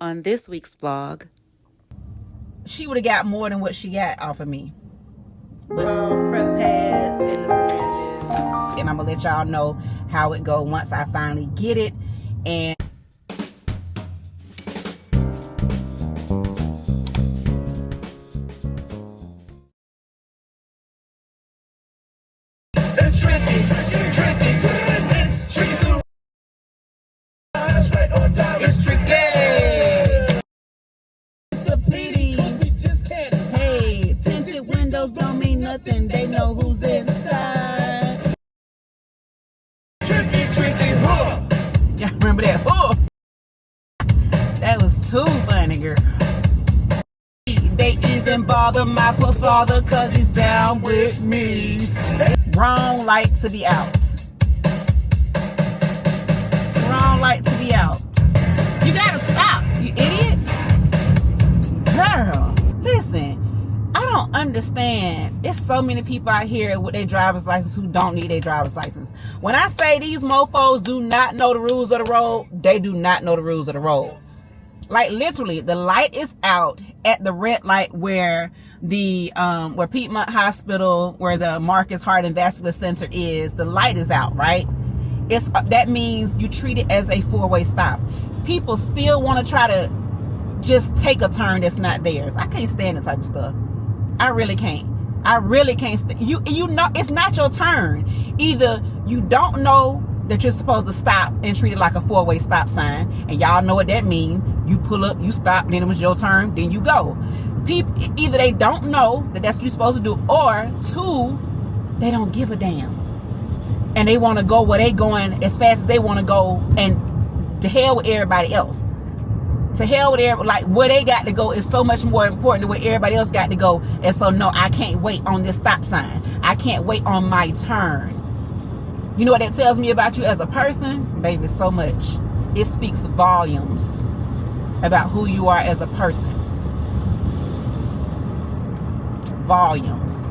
On this week's vlog, she would have got more than what she got off of me. But prep pads and the syringes, and I'm gonna let y'all know how it go once I finally get it. And it's tricky. It's tricky to rise right on time. It's tricky. It's a pity. Hey, tinted windows don't mean nothing. They know who's inside. Tricky, huh? Y'all remember that? Huh? That was too funny, girl. They even bother my poor father cause he's down with me. Wrong light to be out. Wrong light to be out. You gotta stop, you idiot. Girl, listen, I don't understand. There's so many people out here with their driver's license who don't need their driver's license. When I say these mofos do not know the rules of the road, they do not know the rules of the road. Like literally, the light is out at the red light where the where Piedmont Hospital, where the Marcus Heart and Vascular Center is. The light is out, right? It's that means you treat it as a four-way stop. People still want to try to just take a turn that's not theirs. I can't stand that type of stuff. I really can't. I really can't. You know, it's not your turn. Either you don't know that you're supposed to stop and treat it like a four-way stop sign, and y'all know what that means. You pull up, you stop, then it was your turn, then you go. People, either they don't know that that's what you're supposed to do, or two, they don't give a damn, and they want to go where they going as fast as they want to go, and to hell with everybody else. To hell with everybody. Like, where they got to go is so much more important than where everybody else got to go. And so no, I can't wait on this stop sign. I can't wait on my turn. You know what that tells me about you as a person? Baby, so much. It speaks volumes about who you are as a person. Volumes.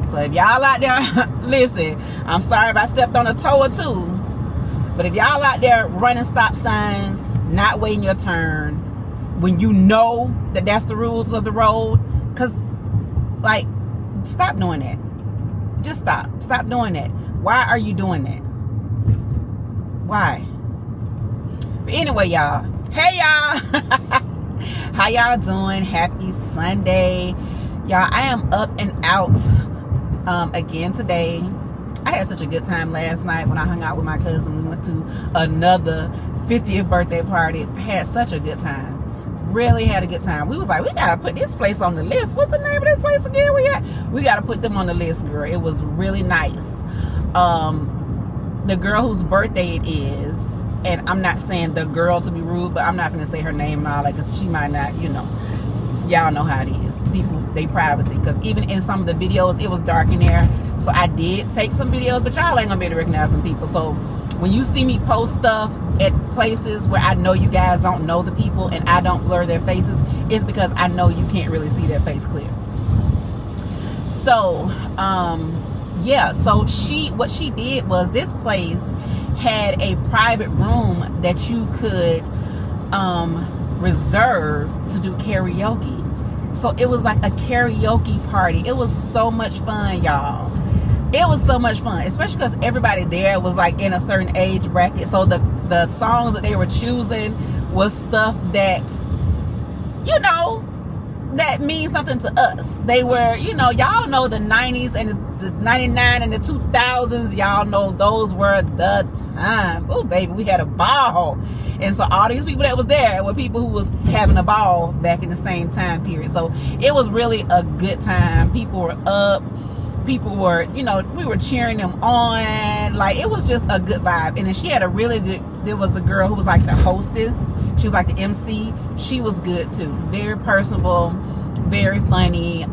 So if y'all out there, listen, I'm sorry if I stepped on a toe or two, but if y'all out there running stop signs, not waiting your turn, when you know that that's the rules of the road, because, like, stop doing that. Just stop. Stop doing that. Why are you doing that? Why? But anyway, y'all. Hey, y'all. How y'all doing? Happy Sunday. Y'all, I am up and out again today. I had such a good time last night when I hung out with my cousin. We went to another 50th birthday party. I had such a good time. Really had a good time. We was like, we gotta put this place on the list. What's the name of this place again? We gotta put them on the list, girl. It was really nice. The girl whose birthday it is, and I'm not saying the girl to be rude, but I'm not gonna say her name and all that because she might not, you know, y'all know how it is. People, they privacy, because even in some of the videos it was dark in there, so I did take some videos, but y'all ain't gonna be able to recognize them people. So when you see me post stuff at places where I know you guys don't know the people and I don't blur their faces, it's because I know you can't really see their face clear. So yeah, so what she did was, this place had a private room that you could reserve to do karaoke. So it was like a karaoke party. It was so much fun, y'all. It was so much fun, especially because everybody there was like in a certain age bracket. So the songs that they were choosing was stuff that, you know, that means something to us. They were, you know, y'all know the 90s and the 99 and the 2000s. Y'all know those were the times. Oh, baby, we had a ball. And so all these people that was there were people who was having a ball back in the same time period. So it was really a good time. People were up. People were, you know, we were cheering them on. Like, it was just a good vibe. And then she had a really good, there was a girl who was like the hostess. She was like the MC. She was good too. Very personable, very funny.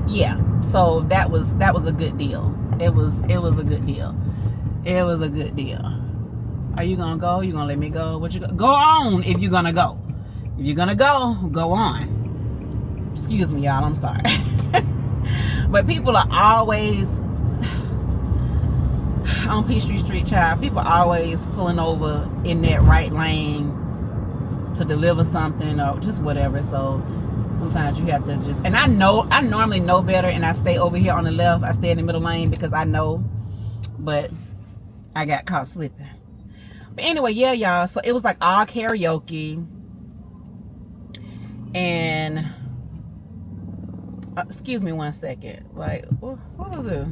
Yeah. So that was a good deal. It was a good deal. It was a good deal. Are you gonna go? You gonna let me go? What you go on if you're gonna go? If you're gonna go on. Excuse me, y'all. I'm sorry. But people are always on Peachtree Street, child. People are always pulling over in that right lane to deliver something or just whatever. So sometimes you have to just, and I normally know better, and I stay over here on the left. I stay in the middle lane because I know, but I got caught slipping. But anyway, yeah, y'all, so it was like all karaoke. And excuse me one second, like what was it?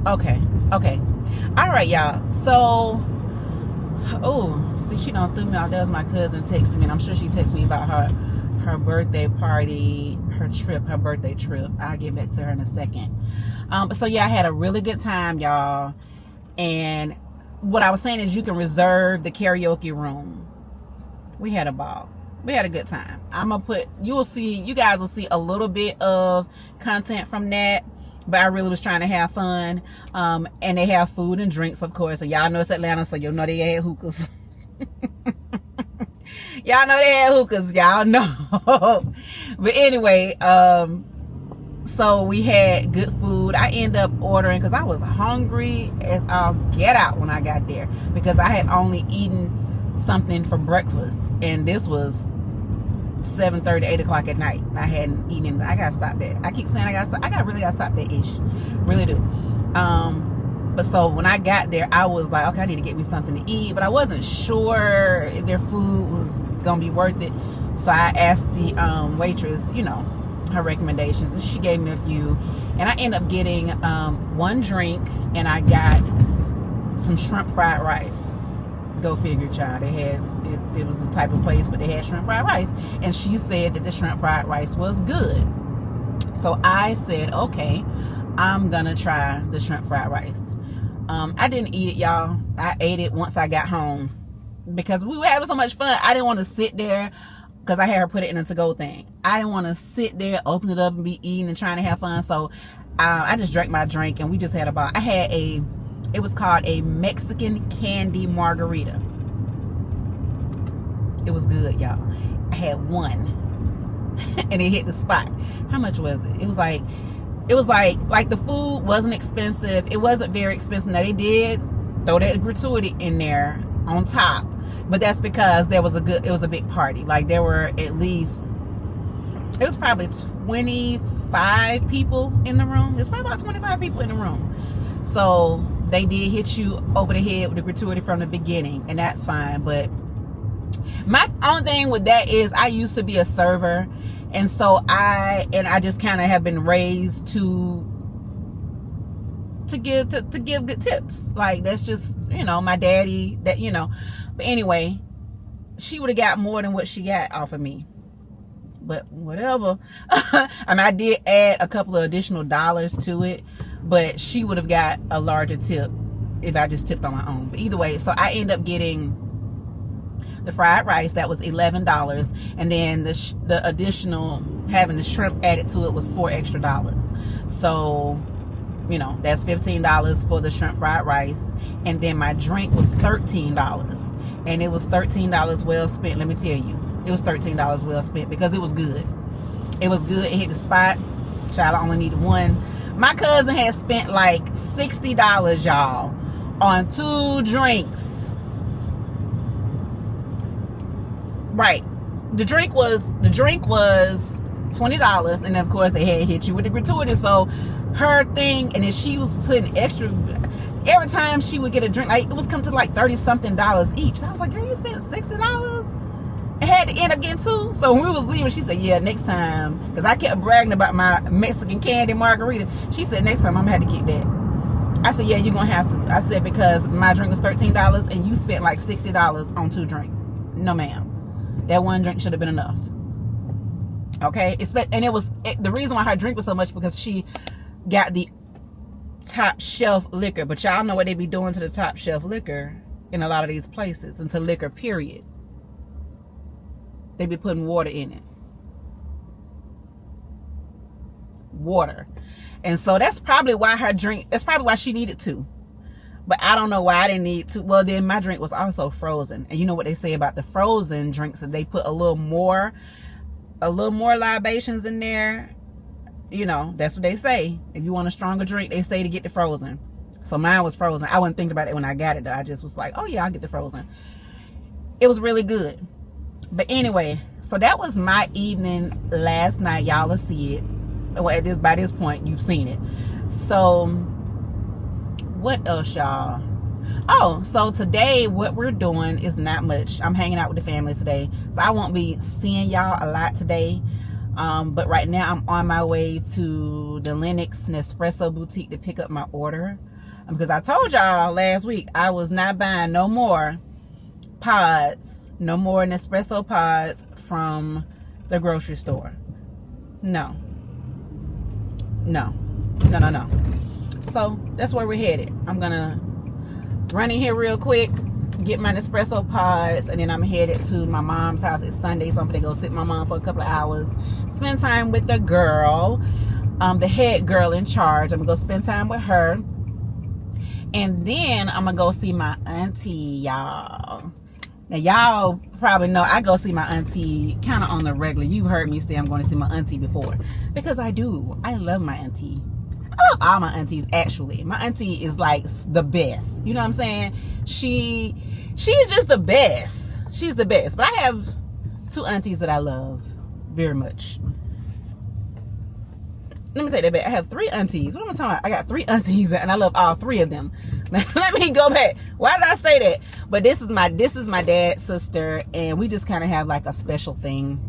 Okay, all right, y'all. So see, she done threw me off. That was my cousin texting me, and I'm sure she texted me about her birthday party, her birthday trip. I'll get back to her in a second. So yeah, I had a really good time, y'all. And what I was saying is, you can reserve the karaoke room. We had a ball. We had a good time. You guys will see a little bit of content from that, but I really was trying to have fun. And they have food and drinks, of course. And y'all know it's Atlanta, so you'll know they had hookahs. Y'all know they had hookahs. Y'all know. But anyway, so we had good food. I ended up ordering because I was hungry as I'll get out when I got there, because I had only eaten something for breakfast, and this was 7:30, 8 o'clock at night. I hadn't eaten. I gotta stop that. I keep saying I really gotta stop that ish. Really do. But so when I got there, I was like, okay, I need to get me something to eat, but I wasn't sure if their food was gonna be worth it. So I asked the waitress, her recommendations, and she gave me a few, and I ended up getting one drink, and I got some shrimp fried rice. Go figure, child. They had it was the type of place, but they had shrimp fried rice, and she said that the shrimp fried rice was good. So I said, okay, I'm gonna try the shrimp fried rice. I didn't eat it, y'all. I ate it once I got home because we were having so much fun. I didn't want to sit there, because I had her put it in a to-go thing. I didn't want to sit there, open it up, and be eating and trying to have fun. So I just drank my drink, and we just had about, it was called a Mexican candy margarita. It was good, y'all. I had one, and it hit the spot. How much was it? It was like the food wasn't expensive. It wasn't very expensive. Now, they did throw that gratuity in there on top, but that's because it was a big party. Like, there were it was probably 25 people in the room. There's probably about 25 people in the room. So they did hit you over the head with the gratuity from the beginning, and that's fine. But my only thing with that is, I used to be a server, and so I just kind of have been raised to give good tips. Like, that's just, my daddy, that, but anyway, she would have got more than what she got off of me, but whatever. I did add a couple of additional dollars to it, but she would have got a larger tip if I just tipped on my own. But either way, so I end up getting the fried rice. That was $11, and then the additional, having the shrimp added to it, was $4 extra. So that's $15 for the shrimp fried rice, and then my drink was $13, and it was $13 well spent. Let me tell you, it was $13 well spent, because it was good. It was good. It hit the spot. Child, I only needed one. My cousin had spent like $60, y'all, on 2 drinks. Right. The drink was $20, and of course they had hit you with the gratuity. So her thing, and then she was putting extra every time she would get a drink. Like, it was come to like $30-something each. So I was like, girl, you spent $60 and had to end up getting 2. So when we was leaving, she said, yeah, next time, because I kept bragging about my Mexican candy margarita. She said, next time I'm gonna have to get that. I said, yeah, you're gonna have to. I said, because my drink was $13 and you spent like $60 on 2 drinks. No, ma'am. That one drink should have been enough. Okay, and the reason why her drink was so much, because she got the top shelf liquor. But y'all know what they be doing to the top shelf liquor in a lot of these places, and to liquor period. They be putting water in it. Water. And so that's probably why she needed 2. But I don't know why I didn't need 2. Well, then my drink was also frozen. And you know what they say about the frozen drinks, that they put a little more libations in there. That's what they say. If you want a stronger drink, they say to get the frozen. So mine was frozen. I wasn't thinking about it when I got it though. I just was like, oh yeah, I'll get the frozen. It was really good. But anyway, so that was my evening last night. Y'all will see it. Well, by this point, you've seen it. So what else, y'all? Oh, so today what we're doing is not much. I'm hanging out with the family today, so I won't be seeing y'all a lot today. But right now I'm on my way to the Lenox Nespresso Boutique to pick up my order, because I told y'all last week I was not buying no more pods, no more Nespresso pods from the grocery store. No. So that's where we're headed. I'm gonna run in here real quick, get my Nespresso pods, and then I'm headed to my mom's house. It's Sunday, so I'm gonna go sit with my mom for a couple of hours, spend time with the girl, the head girl in charge. I'm gonna go spend time with her, and then I'm gonna go see my auntie, y'all. Now y'all probably know I go see my auntie kind of on the regular. You've heard me say I'm going to see my auntie before, because I do. I love my auntie. I love all my aunties, actually. My auntie is like the best. You know what I'm saying? She is just the best. She's the best. But I have two aunties that I love very much. Let me take that back. I have three aunties. What am I talking about? I got three aunties and I love all three of them. Let me go back. Why did I say that? But this is my dad's sister, and we just kind of have like a special thing.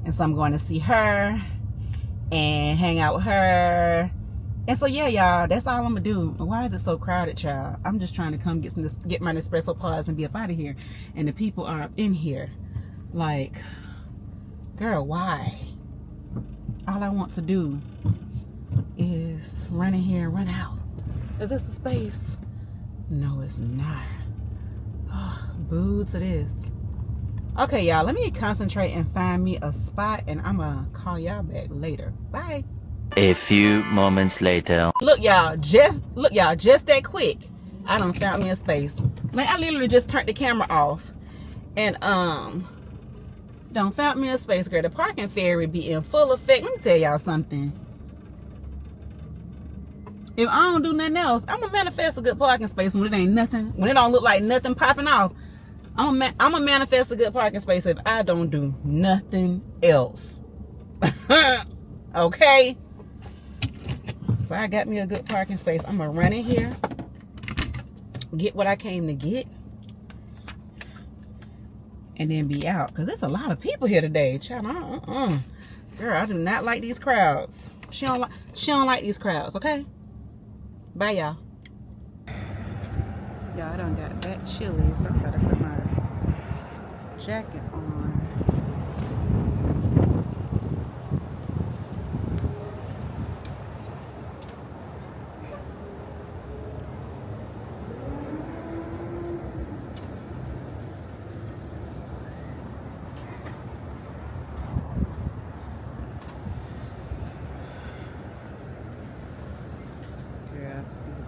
And so I'm going to see her and hang out with her. And so yeah, y'all, that's all I'm gonna do. Why is it so crowded, child? I'm just trying to come get my Nespresso pods and be up out of here, and the people are up in here. Like, girl, why? All I want to do is run in here and run out. Is this a space? No, it's not. Oh, boo to this. Okay, y'all, let me concentrate and find me a spot, and I'm gonna call y'all back later. Bye. A few moments later. Look y'all, just that quick, I done found me a space. Like, I literally just turned the camera off and done found me a space, girl. The parking fairy be in full effect. Let me tell y'all something. If I don't do nothing else, I'm gonna manifest a good parking space when it ain't nothing, when it don't look like nothing popping off. I'm gonna manifest a good parking space if I don't do nothing else. Okay? So I got me a good parking space. I'm gonna run in here, get what I came to get, and then be out. Cause there's a lot of people here today. Child, girl, I do not like these crowds. She don't like these crowds. Okay. Bye, y'all. Y'all, I done got that chilly, so I gotta put my jacket on.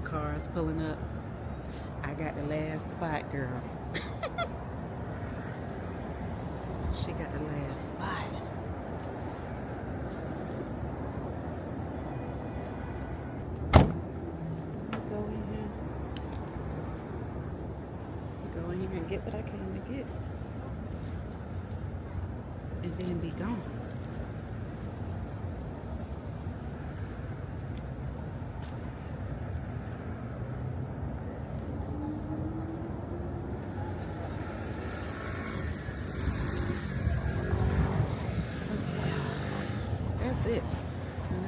Cars pulling up. I got the last spot, girl. She got the last spot. Go in here. Go in here and get what I came to get. And then be gone. That's it. Let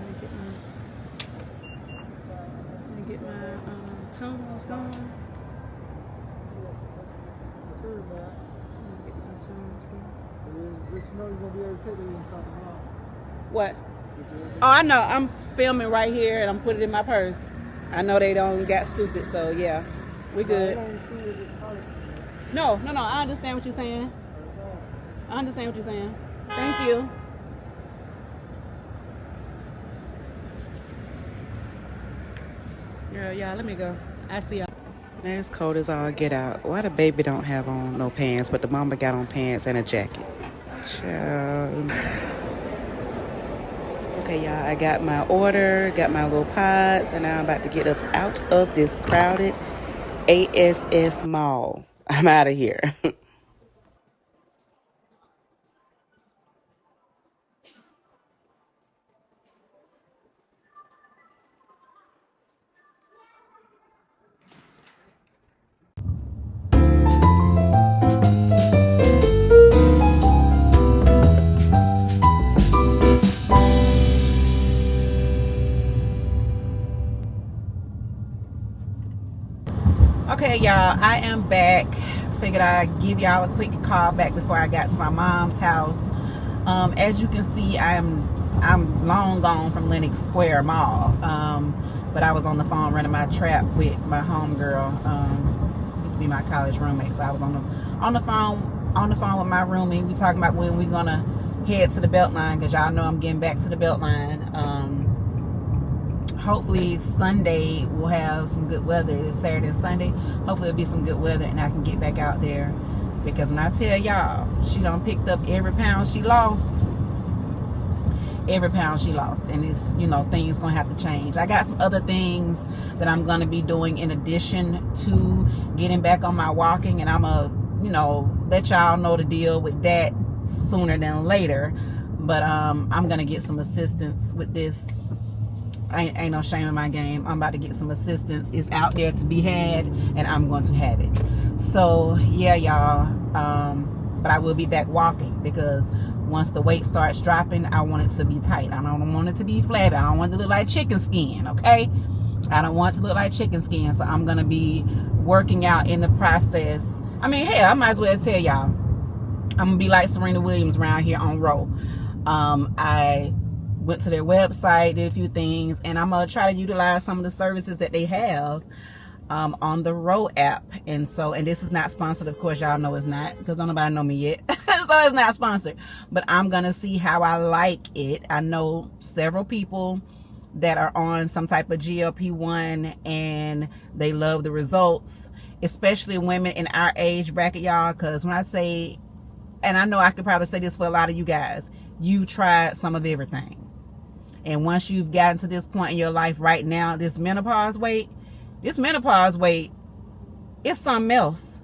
me get my tunes going. That's good, man. Let me get my tunes going. But you know you're gonna be able to take that inside tomorrow. What? Oh, I know. I'm filming right here and I'm putting it in my purse. I know they don't get stupid, so yeah, we good. No. I understand what you're saying. I understand what you're saying. Thank you. Girl, y'all, let me go. I see y'all. Now it's cold as all get out. Why the baby don't have on no pants, but the mama got on pants and a jacket? Child. Okay, y'all, I got my order, got my little pods, and now I'm about to get up out of this crowded ASS mall. I'm out of here. Okay, y'all, I am back. Figured I'd give y'all a quick call back before I got to my mom's house. As you can see, I'm long gone from Lenox Square Mall. But I was on the phone running my trap with my homegirl. Used to be my college roommate, so I was on the phone with my roommate. We talking about when we gonna head to the Beltline, because y'all know I'm getting back to the Beltline. Hopefully Sunday we'll have some good weather. It's Saturday and Sunday. Hopefully it'll be some good weather and I can get back out there, because when I tell y'all, she done picked up every pound she lost. And it's, you know, things gonna have to change. I got some other things that I'm gonna be doing in addition to getting back on my walking, and I'm gonna, you know, let y'all know the deal with that sooner than later. But I'm gonna get some assistance with this. Ain't no shame in my game. I'm about to get some assistance. It's out there to be had, and I'm going to have it. So yeah, y'all, but I will be back walking, because once the weight starts dropping, I want it to be tight. I don't want it to be flabby. I don't want it to look like chicken skin, okay? I don't want it to look like chicken skin. So I'm gonna be working out in the process. I mean, hell, I might as well tell y'all, I'm gonna be like Serena Williams around here on Row. I went to their website, did a few things, and I'm gonna try to utilize some of the services that they have on the Row app. And this is not sponsored, of course. Y'all know it's not, because don't nobody know me yet. So it's not sponsored, but I'm gonna see how I like it. I know several people that are on some type of GLP1 and they love the results, especially women in our age bracket, y'all. Because when I say, and I know I could probably say this for a lot of you guys, you've tried some of everything. And once you've gotten to this point in your life right now, this menopause weight, it's something else.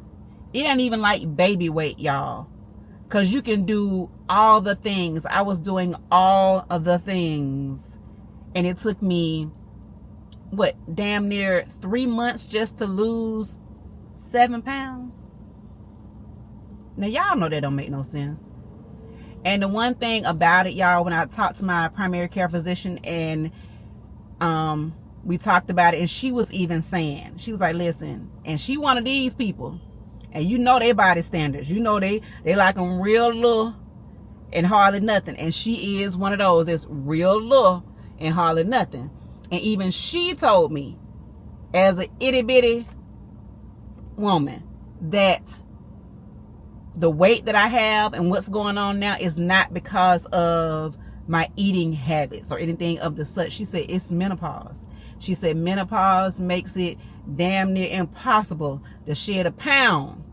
It ain't even like baby weight, y'all. Because you can do all the things. I was doing all of the things. And it took me, damn near 3 months just to lose 7 pounds. Now, y'all know that don't make no sense. And the one thing about it, y'all, when I talked to my primary care physician, and we talked about it, and she was even saying, she was like, listen, and she one of these people, and you know their body standards, you know they like them real little and hardly nothing, and she is one of those that's real little and hardly nothing. And even she told me, as an itty bitty woman, that the weight that I have and what's going on now is not because of my eating habits or anything of the such. She said it's menopause. She said menopause makes it damn near impossible to shed a pound.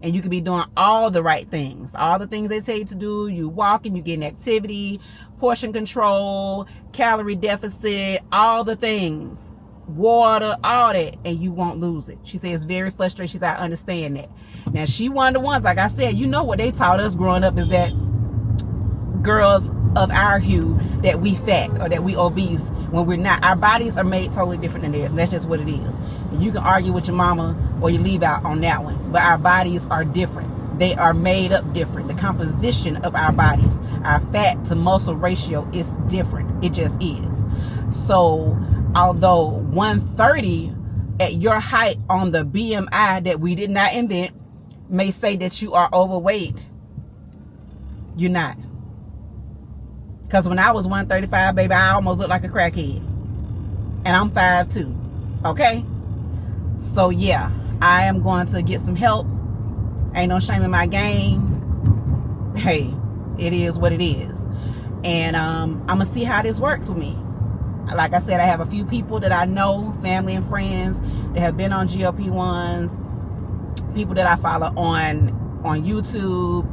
And you could be doing all the right things. All the things they tell you to do. You walking, you getting activity, portion control, calorie deficit, all the things. Water, all that, and you won't lose it. She said it's very frustrating. She said, I understand that. Now, she one of the ones, like I said, you know what they taught us growing up is that girls of our hue, that we fat or that we obese when we're not. Our bodies are made totally different than theirs, and that's just what it is. And you can argue with your mama or you leave out on that one, but our bodies are different. They are made up different. The composition of our bodies, our fat to muscle ratio is different. It just is. So although 130 at your height on the BMI that we did not invent may say that you are overweight, you're not. Because when I was 135, baby, I almost looked like a crackhead. And I'm 5'2". Okay? So yeah, I am going to get some help. Ain't no shame in my game. Hey, it is what it is. And I'm going to see how this works with me. Like I said, I have a few people that I know, family and friends, that have been on GLP-1s, people that I follow on YouTube,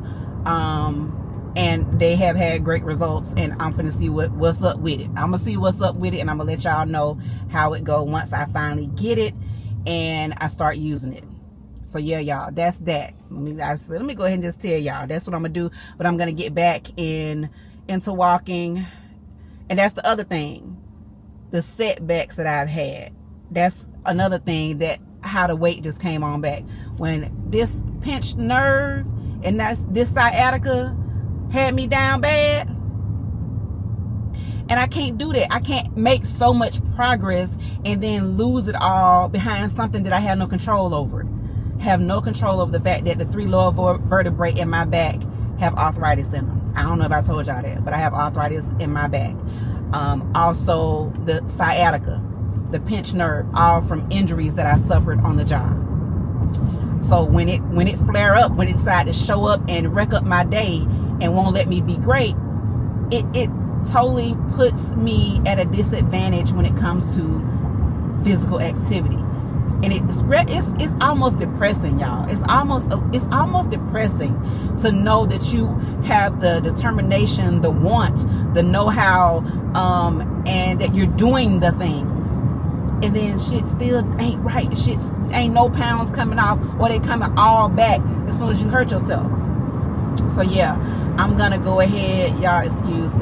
and they have had great results, and I'm finna see what's up with it. I'm gonna see what's up with it, and I'm gonna let y'all know how it go once I finally get it and I start using it. So yeah, y'all, that's that. Let me go ahead and just tell y'all that's what I'm gonna do. But I'm gonna get back into walking, and that's the other thing, the setbacks that I've had. That's another thing, that how the weight just came on back when this pinched nerve and this sciatica had me down bad. And I can't do that. I can't make so much progress and then lose it all behind something that I have no control over. Have no control over the fact that the 3 lower vertebrae in my back have arthritis in them. I don't know if I told y'all that, but I have arthritis in my back. Also the sciatica, the pinched nerve, all from injuries that I suffered on the job. So when it flare up, when it decide to show up and wreck up my day and won't let me be great, it totally puts me at a disadvantage when it comes to physical activity. And it's almost depressing, y'all. It's almost depressing to know that you have the determination, the want, the know-how, and that you're doing the things, and then shit still ain't right. Shit ain't no pounds coming off, or they coming all back as soon as you hurt yourself. So yeah, I'm gonna go ahead, y'all. Excuse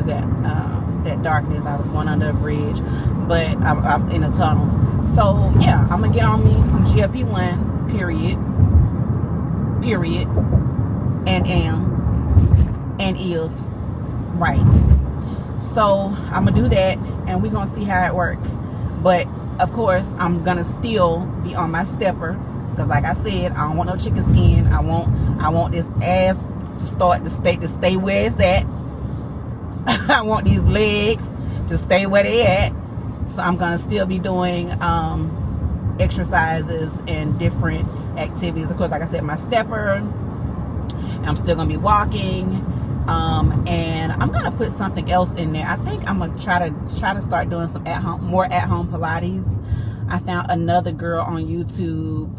that darkness. I was going under a bridge, but I'm in a tunnel. So yeah, I'm gonna get on me some GLP1, period, and is right. So I'm gonna do that, and we're gonna see how it work. But of course, I'm gonna still be on my stepper, because like I said, I don't want no chicken skin. I want this ass to stay where it's at. I want these legs to stay where they at. So I'm gonna still be doing exercises and different activities. Of course, like I said, my stepper. I'm still gonna be walking, and I'm gonna put something else in there. I think I'm gonna try to start doing some more at home Pilates. I found another girl on YouTube,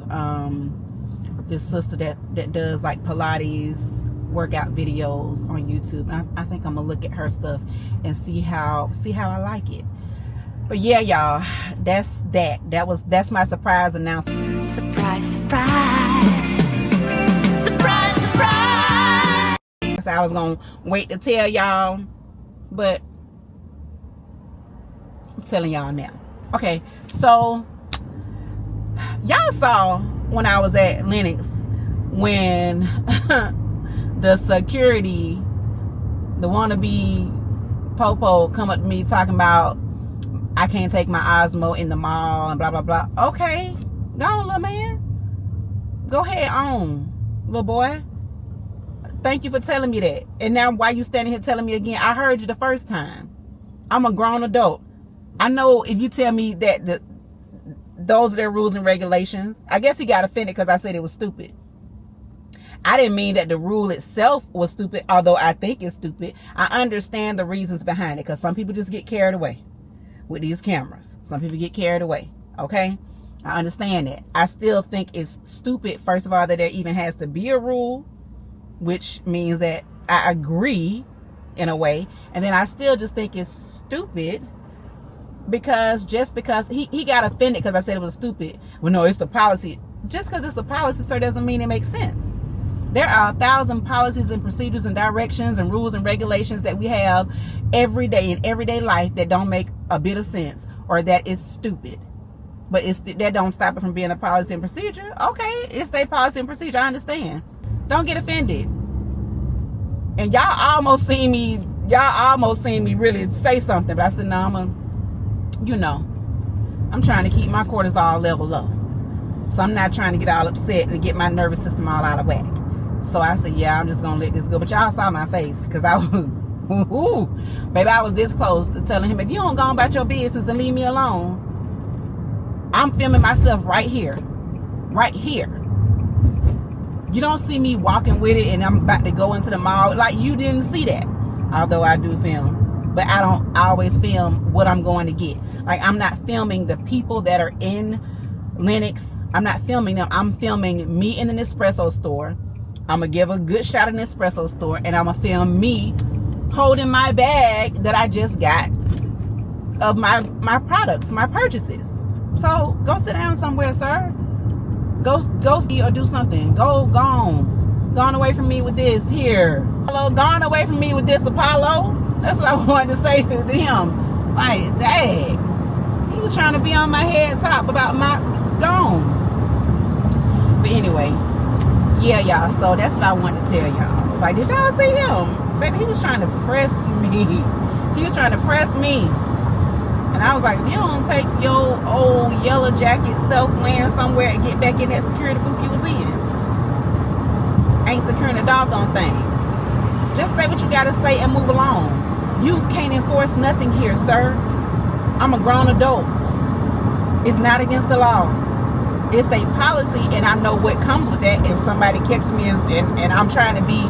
this sister that does like Pilates workout videos on YouTube. And I think I'm gonna look at her stuff and see how I like it. But yeah, y'all, that's my surprise announcement. Surprise, surprise. Surprise, surprise. So I was gonna wait to tell y'all, but I'm telling y'all now. Okay, so y'all saw when I was at Lenox, when the security, the wannabe popo, come up to me talking about I can't take my Osmo in the mall and blah blah blah. Okay, go on, little man. Go ahead on, little boy. Thank you for telling me that. And now why you standing here telling me again? I heard you the first time. I'm a grown adult. I know if you tell me that those are their rules and regulations. I guess he got offended because I said it was stupid. I didn't mean that the rule itself was stupid, although I think it's stupid. I understand the reasons behind it, because some people just get carried away with these cameras. Some people get carried away. Okay, I understand that. I still think it's stupid, first of all, that there even has to be a rule, which means that I agree in a way. And then I still just think it's stupid because he got offended because I said it was stupid. Well, no, it's the policy. Just because it's a policy, sir, doesn't mean it makes sense. There are 1,000 policies and procedures and directions and rules and regulations that we have every day in everyday life that don't make a bit of sense, or that is stupid. But that don't stop it from being a policy and procedure. Okay, it's a policy and procedure. I understand. Don't get offended. And y'all almost seen me really say something, but I said, no, I'm trying to keep my cortisol level low. So I'm not trying to get all upset and get my nervous system all out of whack. So I said, yeah, I'm just gonna let this go. But y'all saw my face, because I was, baby, I was this close to telling him, if you don't go about your business and leave me alone, I'm filming myself right here. You don't see me walking with it and I'm about to go into the mall. Like, you didn't see that. Although I do film, but I always film what I'm going to get. Like, I'm not filming the people that are in Lenox. I'm not filming them. I'm filming me in the Nespresso store I'm gonna give a good shot in the Nespresso store, and I'm gonna film me holding my bag that I just got of my products, my purchases. So go sit down somewhere, sir. Go see or do something. Go on away from me with this here. Apollo, gone away from me with this, Apollo. That's what I wanted to say to him. Like, dang, he was trying to be on my head top about my gone. But anyway, yeah, y'all. So that's what I wanted to tell y'all. Like, did y'all see him? Baby, he was trying to press me. He was trying to press me. And I was like, if you don't take your old yellow jacket self land somewhere and get back in that security booth you was in, ain't securing a doggone thing. Just say what you gotta say and move along. You can't enforce nothing here, sir. I'm a grown adult. It's not against the law. It's a policy, and I know what comes with that. If somebody catches me and I'm trying to be,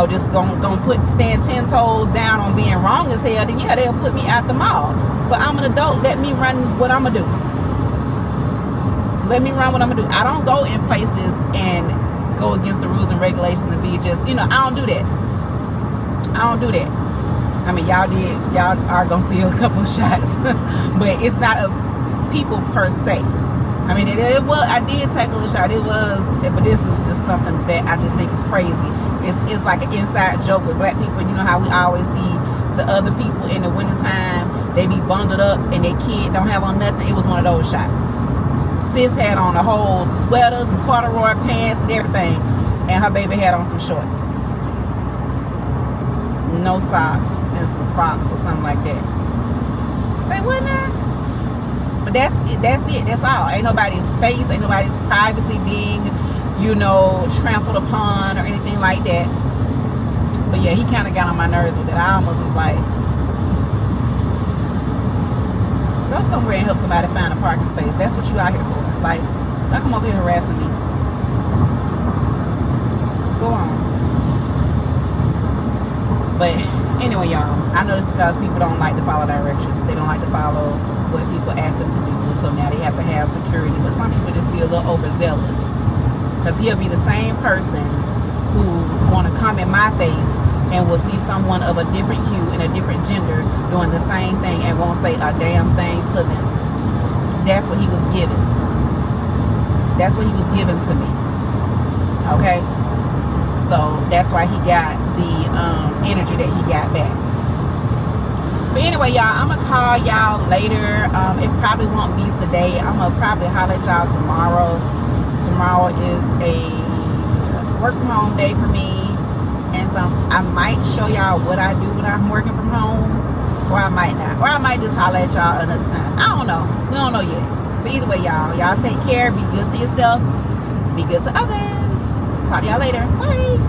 just gonna stand 10 toes down on being wrong as hell, then yeah, they'll put me out the mall. But I'm an adult. Let me run what I'm gonna do. Let me run what I'm gonna do. I don't go in places and go against the rules and regulations and be just, I don't do that. I don't do that. I mean, y'all are gonna see a couple of shots, but it's not a people per se. I mean, it was. I did take a little shot. But this was just something that I just think is crazy. It's like an inside joke with black people. You know how we always see the other people in the wintertime, they be bundled up and their kid don't have on nothing. It was one of those shots. Sis had on a whole sweaters and corduroy pants and everything, and her baby had on some shorts, no socks, and some Crocs or something like that. Say what now? But that's it. That's all. Ain't nobody's face, ain't nobody's privacy being, trampled upon or anything like that. But yeah, he kind of got on my nerves with it. I almost was like, go somewhere and help somebody find a parking space. That's what you out here for. Like, don't come over here harassing me. Go on. But anyway, y'all, I know this because people don't like to follow directions. They don't like to follow what people ask them to do, and so now they have to have security. But some people just be a little overzealous, because he'll be the same person who want to come in my face and will see someone of a different hue and a different gender doing the same thing and won't say a damn thing to them. That's what he was given. That's what he was given to me. Okay? So that's why he got the energy that he got back. But anyway, y'all, I'm going to call y'all later. It probably won't be today. I'm going to probably holler at y'all tomorrow. Tomorrow is a work from home day for me. And so I might show y'all what I do when I'm working from home. Or I might not. Or I might just holler at y'all another time. I don't know. We don't know yet. But either way, y'all take care. Be good to yourself. Be good to others. Talk to y'all later. Bye.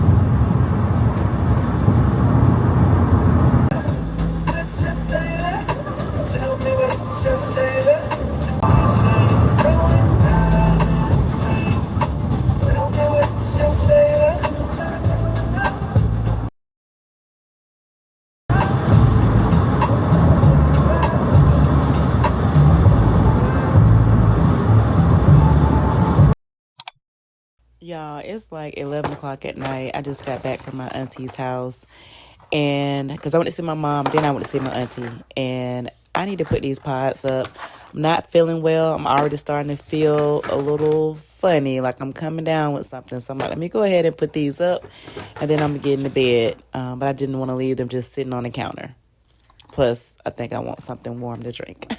Y'all, it's like 11 o'clock at night. I just got back from my auntie's house, and because I went to see my mom, then I went to see my auntie, and I need to put these pods up. I'm not feeling well. I'm already starting to feel a little funny, like I'm coming down with something. So I'm like, let me go ahead and put these up, and then I'm going to get into bed. But I didn't want to leave them just sitting on the counter. Plus, I think I want something warm to drink.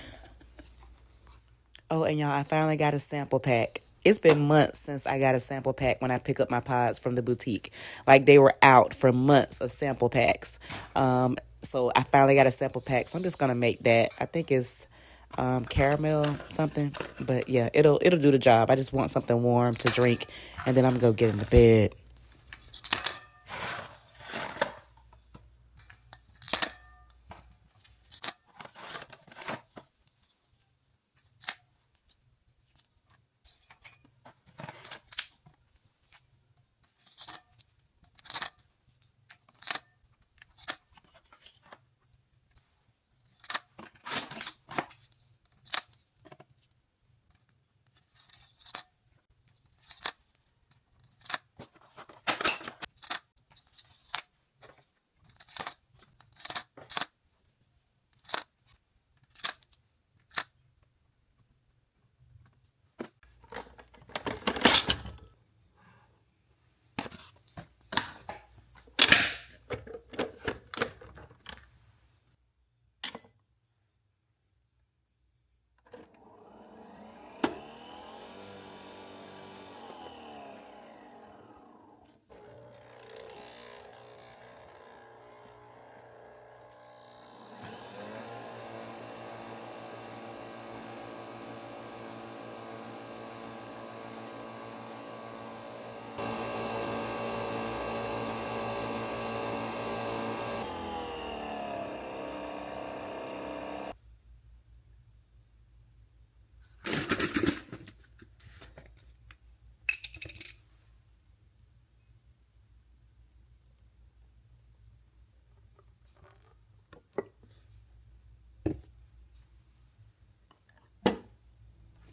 Oh, and y'all, I finally got a sample pack. It's been months since I got a sample pack when I pick up my pods from the boutique. Like, they were out for months of sample packs. So I finally got a sample pack. So I'm just going to make that. I think it's caramel something. But yeah, it'll do the job. I just want something warm to drink, and then I'm going to go get into bed.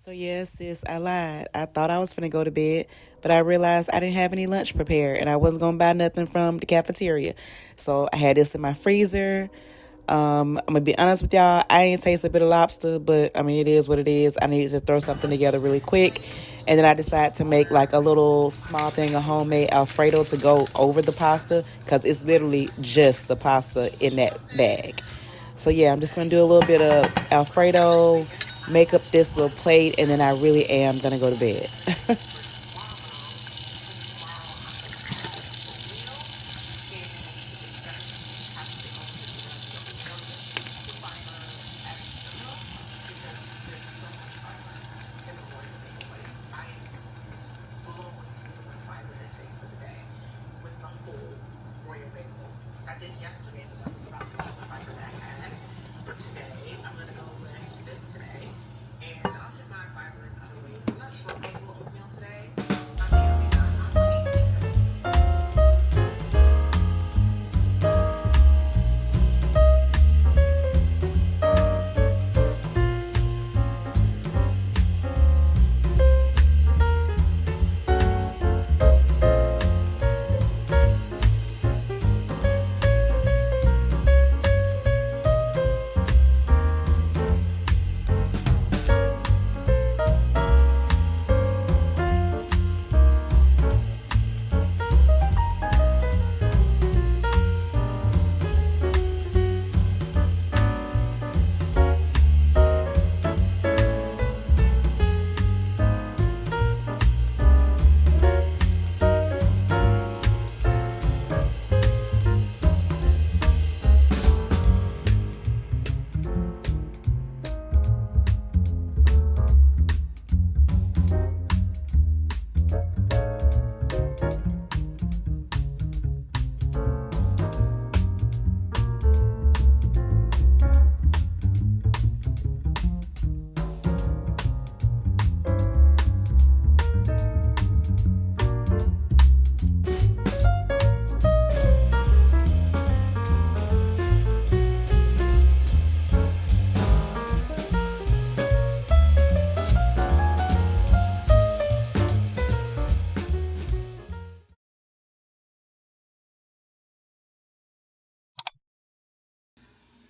So yes, sis, I lied. I thought I was finna go to bed, but I realized I didn't have any lunch prepared and I wasn't gonna buy nothing from the cafeteria. So I had this in my freezer. I'm gonna be honest with y'all, I ain't taste a bit of lobster, but I mean it is what it is. I needed to throw something together really quick. And then I decided to make like a little small thing of homemade Alfredo to go over the pasta, because it's literally just the pasta in that bag. So yeah, I'm just gonna do a little bit of Alfredo, make up this little plate, and then I really am gonna go to bed.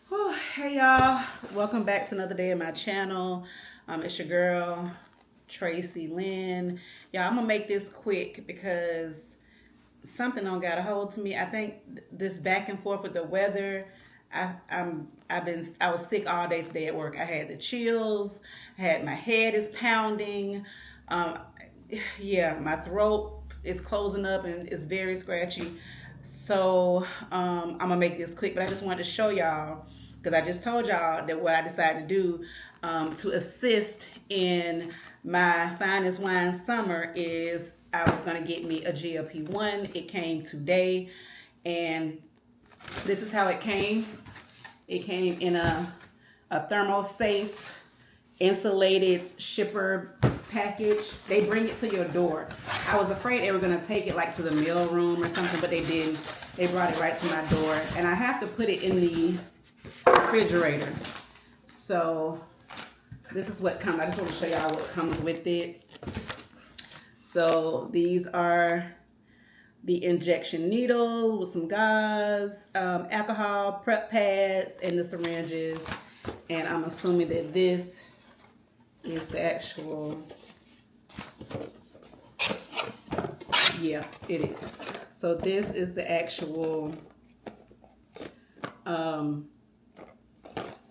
Whew, hey y'all, welcome back to another day of my channel. It's your girl Tracy Lynn. Y'all, I'm gonna make this quick because something don't got a hold to me. I think this back and forth with the weather. I was sick all day today at work. I had the chills. My head is pounding. Yeah, my throat is closing up and it's very scratchy. So I'm gonna make this quick, but I just wanted to show y'all, because I just told y'all that what I decided to do to assist in my finest wine summer is I was gonna get me a GLP1. It came today, and this is how it came. It came in a thermosafe, insulated shipper package. They bring it to your door. I was afraid they were gonna take it like to the mail room or something, but they didn't. They brought it right to my door, and I have to put it in the refrigerator. So this is what comes. I just want to show y'all what comes with it. So these are the injection needle with some gauze, alcohol, prep pads, and the syringes. And I'm assuming that this is the actual, yeah, it is. So this is the actual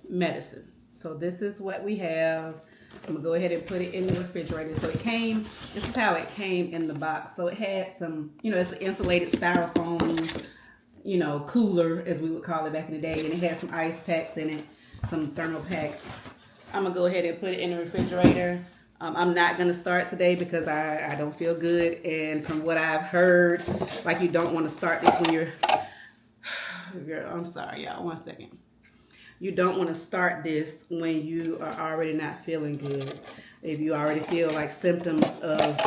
medicine. So this is what we have. I'm gonna go ahead and put it in the refrigerator. So it came, this is how it came in the box. So it had some, it's an insulated styrofoam, cooler, as we would call it back in the day. And it had some ice packs in it, some thermal packs. I'm gonna go ahead and put it in the refrigerator. I'm not gonna start today because I don't feel good. And from what I've heard, like, you don't want to start this when you're, I'm sorry, y'all, 1 second. You don't want to start this when you are already not feeling good. If you already feel like symptoms of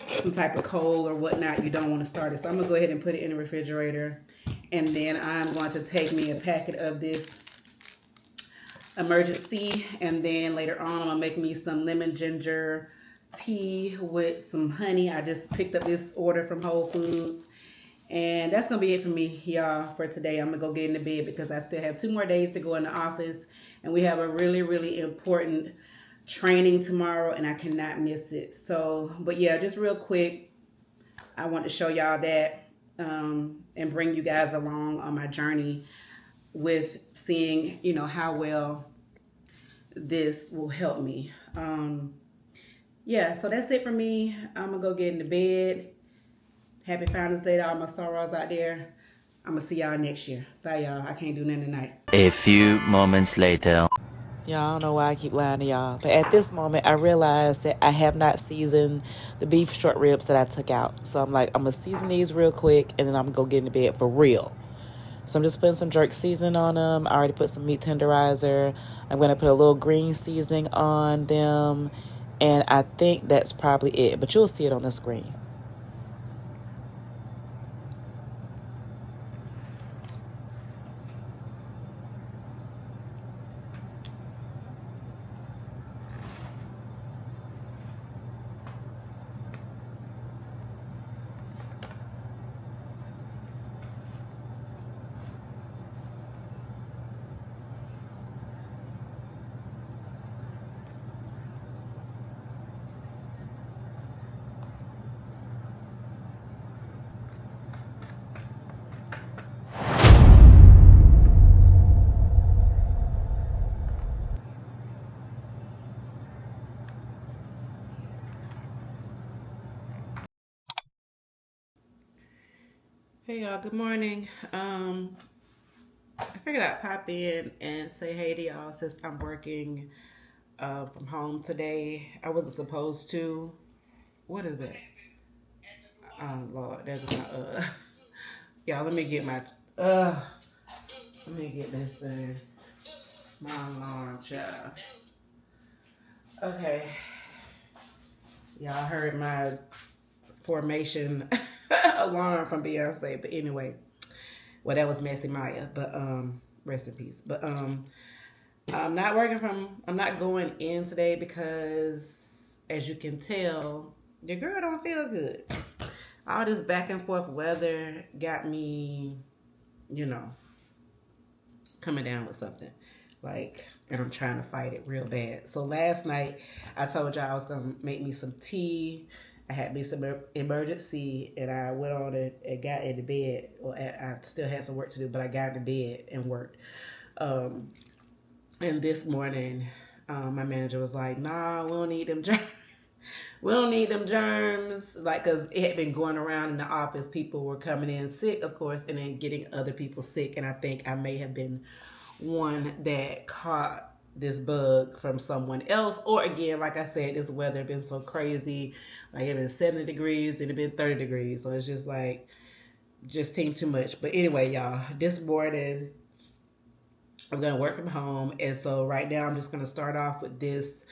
some type of cold or whatnot, you don't want to start it. So I'm gonna go ahead and put it in the refrigerator, and then I'm going to take me a packet of this Emergen-C, and then later on I'm gonna make me some lemon ginger tea with some honey. I just picked up this order from Whole Foods, and that's gonna be it for me, y'all, for today. I'm gonna go get into bed because I still have 2 more days to go in the office, and we have a really important training tomorrow, and I cannot miss it. So, but yeah, just real quick, I want to show y'all that and bring you guys along on my journey with seeing, you know, how well this will help me. Yeah, so that's it for me. I'm gonna go get into bed. Happy Founders Day to all my sorors out there. I'm gonna see y'all next year. Bye, y'all. I can't do nothing tonight. A few moments later. Y'all, I don't know why I keep lying to y'all, but at this moment, I realized that I have not seasoned the beef short ribs that I took out. So I'm like, I'm going to season these real quick, and then I'm going to go get into bed for real. So I'm just putting some jerk seasoning on them. I already put some meat tenderizer. I'm going to put a little green seasoning on them, and I think that's probably it, but you'll see it on the screen. Hey y'all, good morning. I figured I'd pop in and say hey to y'all since I'm working from home today. I wasn't supposed to. What is it? Oh Lord, that's my y'all, let me get my let me get this thing. My alarm, child. Okay. Y'all heard my formation alarm from Beyonce, but anyway, well, that was Messy Maya, but rest in peace. But I'm not going in today because, as you can tell, your girl don't feel good. All this back and forth weather got me, you know, coming down with something. And I'm trying to fight it real bad. So last night, I told y'all I was gonna make me some tea. I had me some Emergen-C, and I went on and got into bed. Well, I still had some work to do, but I got into bed and worked. And this morning, my manager was like, "Nah, we don't need them germs. We don't need them germs." Cause it had been going around in the office. People were coming in sick, of course, and then getting other people sick. And I think I may have been one that caught this bug from someone else, or again, like I said, this weather been so crazy. Like, it been 70 degrees, then it been 30 degrees, so it's just seemed too much. But anyway, y'all, this morning I'm gonna work from home, and so right now I'm just gonna start off with this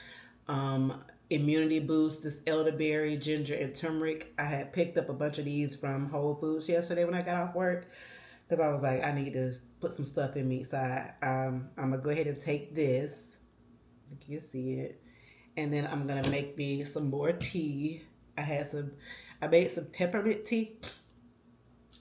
immunity boost, this elderberry, ginger, and turmeric. I had picked up a bunch of these from Whole Foods yesterday when I got off work, because I was like, I need to put some stuff in me. So I'm going to go ahead and take this. You can see it. And then I'm going to make me some more tea. I made some peppermint tea.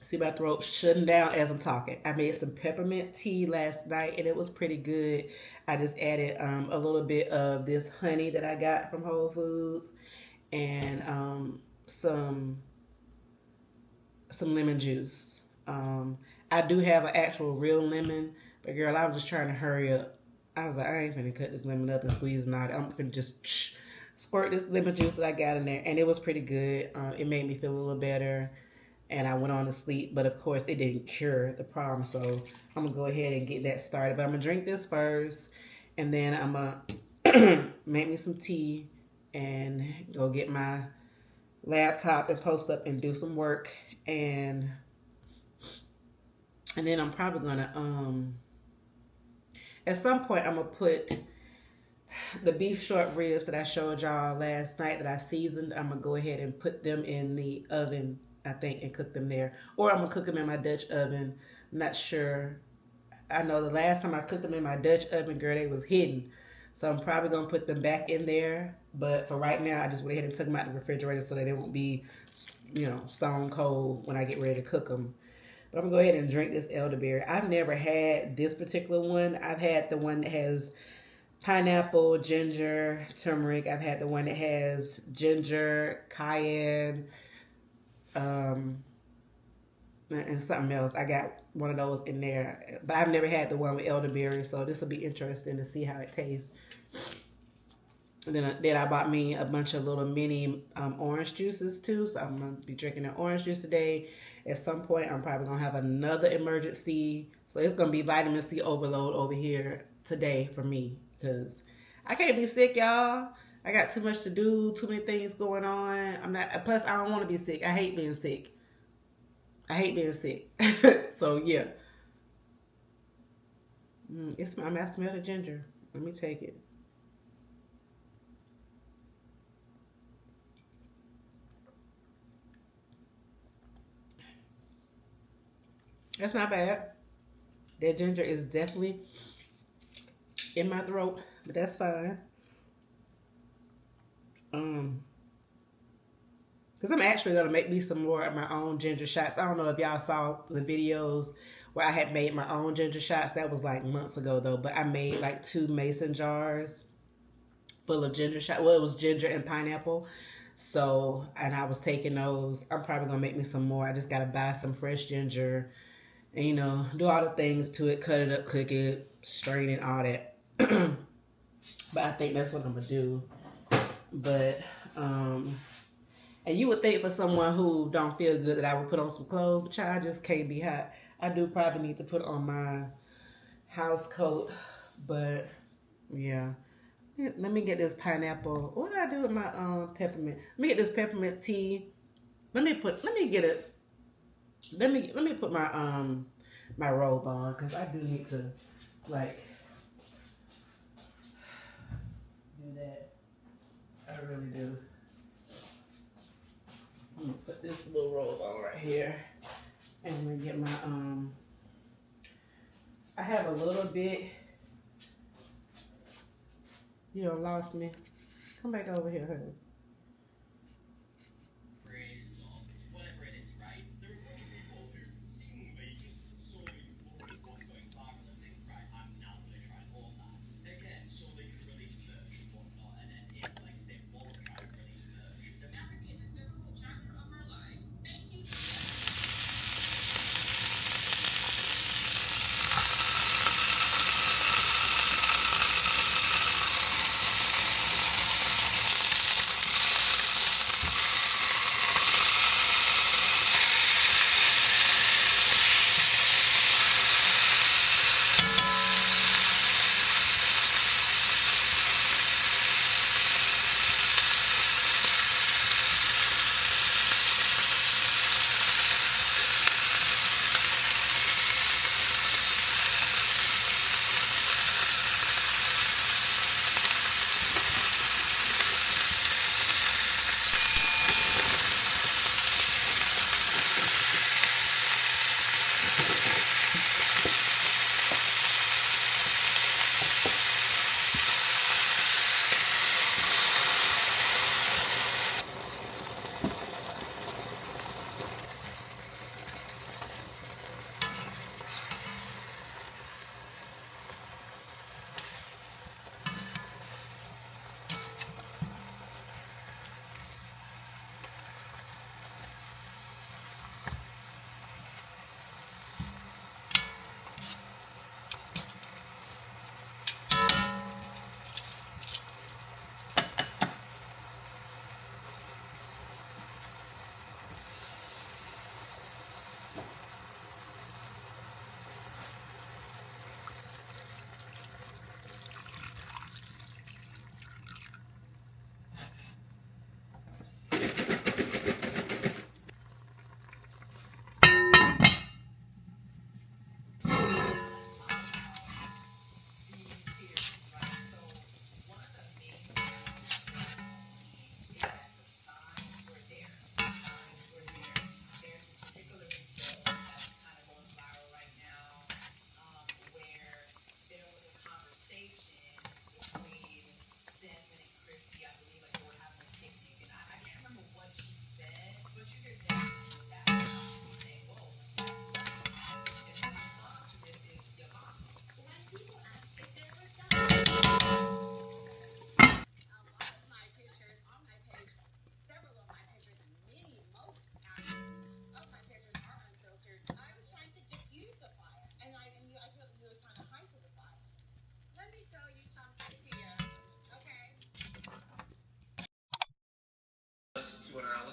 See my throat shutting down as I'm talking. I made some peppermint tea last night, and it was pretty good. I just added a little bit of this honey that I got from Whole Foods, and some lemon juice. I do have an actual real lemon, but girl, I was just trying to hurry up. I was like, I ain't finna cut this lemon up and squeeze it out. I'm finna just squirt this lemon juice that I got in there, and it was pretty good. It made me feel a little better, and I went on to sleep, but of course it didn't cure the problem, so I'm gonna go ahead and get that started. But I'm gonna drink this first, and then I'm gonna make me some tea and go get my laptop and post up and do some work, and then I'm probably gonna at some point I'm gonna put the beef short ribs that I showed y'all last night that I seasoned. I'm gonna go ahead and put them in the oven, I think, and cook them there, or I'm gonna cook them in my Dutch oven. I'm not sure. I know the last time I cooked them in my Dutch oven, girl, they was hidden. So I'm probably going to put them back in there. But for right now, I just went ahead and took them out the refrigerator so that they won't be, you know, stone cold when I get ready to cook them. But I'm going to go ahead and drink this elderberry. I've never had this particular one. I've had the one that has pineapple, ginger, turmeric. I've had the one that has ginger, cayenne, and something else. I got one of those in there. But I've never had the one with elderberry, so this will be interesting to see how it tastes. And then I bought me a bunch of little mini orange juices too. So I'm going to be drinking an orange juice today. At some point, I'm probably going to have another Emergen-C. So it's going to be vitamin C overload over here today for me. Because I can't be sick, y'all. I got too much to do. Too many things going on. Plus, I don't want to be sick. I hate being sick. I hate being sick. So, yeah. I smell the ginger. Let me take it. That's not bad. That ginger is definitely in my throat, but that's fine. Because I'm actually going to make me some more of my own ginger shots. I don't know if y'all saw the videos where I had made my own ginger shots. That was like months ago though, but I made like 2 mason jars full of ginger shots. Well, it was ginger and pineapple. So, and I was taking those. I'm probably going to make me some more. I just got to buy some fresh ginger. And, you know, do all the things to it, cut it up, cook it, strain it, all that. But I think that's what I'm going to do. But, and you would think for someone who don't feel good that I would put on some clothes, but y'all just can't be hot. I do probably need to put on my house coat, but, yeah. Let me get this pineapple. What did I do with my peppermint? Let me get this peppermint tea. Let me put my my robe on because I do need to like do that. I really do. I'm gonna put this little robe on right here, and I'm gonna get my I have a little bit. You know, lost me. Come back over here, honey.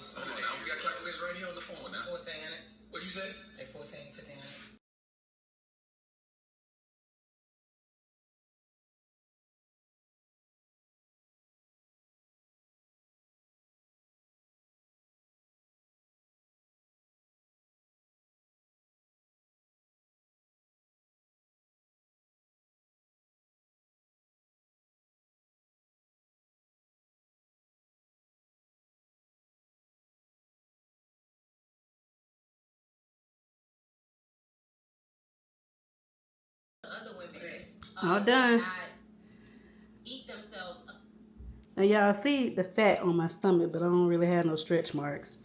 Hold on now. We got calculators right here on the phone now. 1400. What you say? Hey, 1500. Other women all done. Eat themselves up. Now y'all see the fat on my stomach, but I don't really have no stretch marks.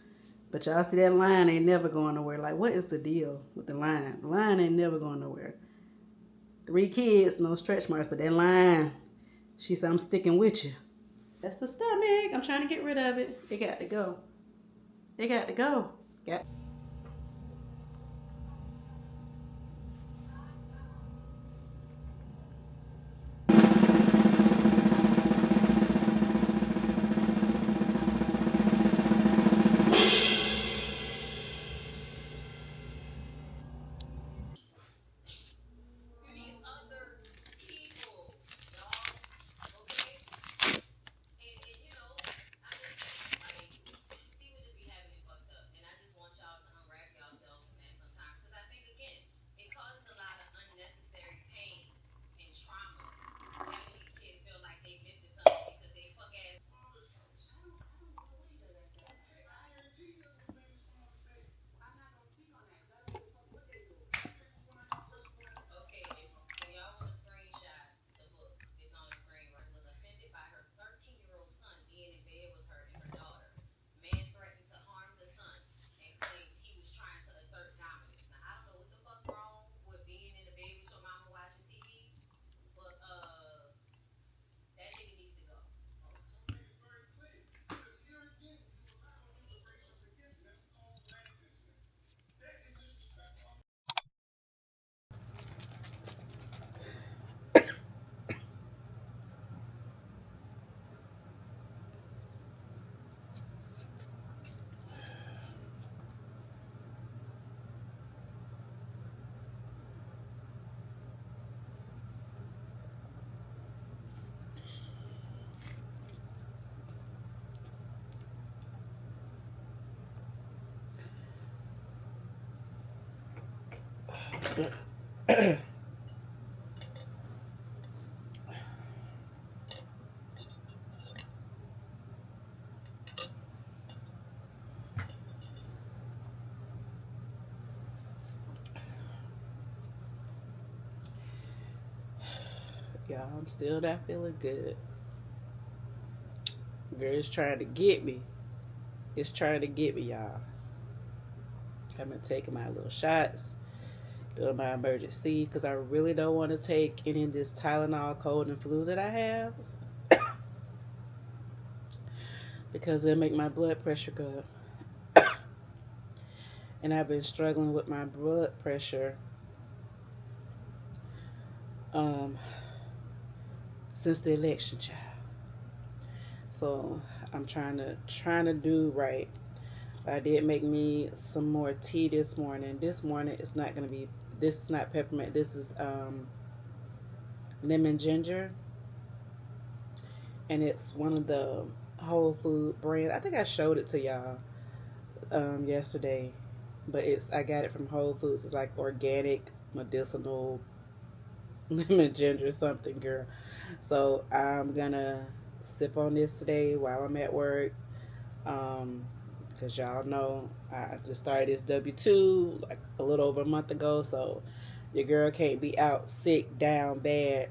But y'all see that line ain't never going nowhere. Like, what is the deal with the line? The line ain't never going nowhere. 3 kids, no stretch marks, but that line, she said, I'm sticking with you. That's the stomach. I'm trying to get rid of it. It got to go. It got to go. Got. Y'all, I'm still not feeling good. Girl, it's trying to get me. It's trying to get me, y'all. I've been taking my little shots, doing my Emergen-C, because I really don't want to take any of this Tylenol cold and flu that I have. Because it'll make my blood pressure go up. And I've been struggling with my blood pressure since the election, child. So I'm trying to do right. I did make me some more tea this morning. This morning it's not gonna be. This is not peppermint. This is lemon ginger, and it's one of the whole food brands. I think I showed it to y'all yesterday, but I got it from Whole Foods. It's like organic medicinal lemon ginger something, girl. So I'm gonna sip on this today while I'm at work, because y'all know I just started this W-2 like a little over a month ago, so your girl can't be out sick, down bad,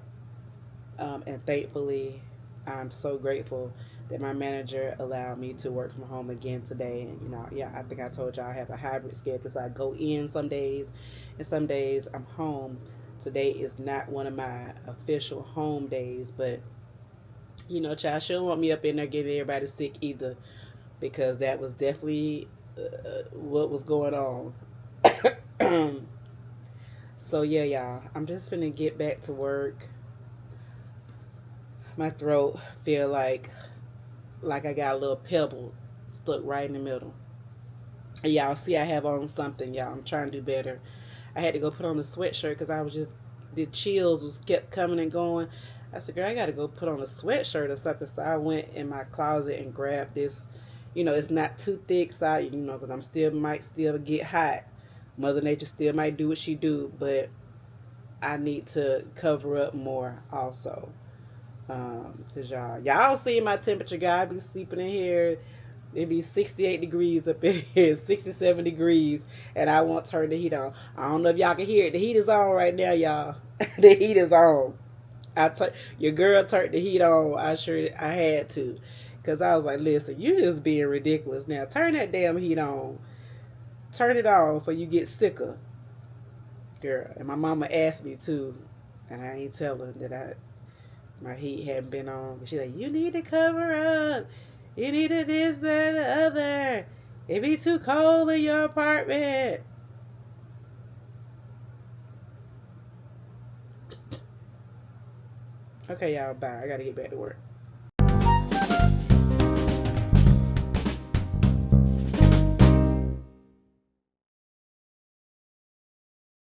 and thankfully I'm so grateful that my manager allowed me to work from home again today. And yeah, I think I told y'all I have a hybrid schedule, so I go in some days and some days I'm home. Today is not one of my official home days, but child, she don't want me up in there getting everybody sick either, because that was definitely what was going on. So yeah, y'all, I'm just finna get back to work. My throat feel like I got a little pebble stuck right in the middle. And y'all see I have on something, y'all. I'm trying to do better. I had to go put on the sweatshirt because I was just, the chills was kept coming and going. I said, girl, I got to go put on a sweatshirt or something. So I went in my closet and grabbed this. You know, it's not too thick, so you know, because I'm still might still get hot. Mother Nature still might do what she do, but I need to cover up more also. Cause y'all see my temperature, guy. I be sleeping in here. It be 68 degrees up in here, 67 degrees, and I won't turn the heat on. I don't know if y'all can hear it. The heat is on right now, y'all. The heat is on. Your girl turned the heat on. I had to. Because I was like, listen, you just being ridiculous now. Turn that damn heat on. Turn it on before you get sicker. Girl. And my mama asked me too. And I ain't tell her that my heat hadn't been on. She's like, you need to cover up. You need to this, that, and the other. It be too cold in your apartment. Okay, y'all, bye. I gotta get back to work.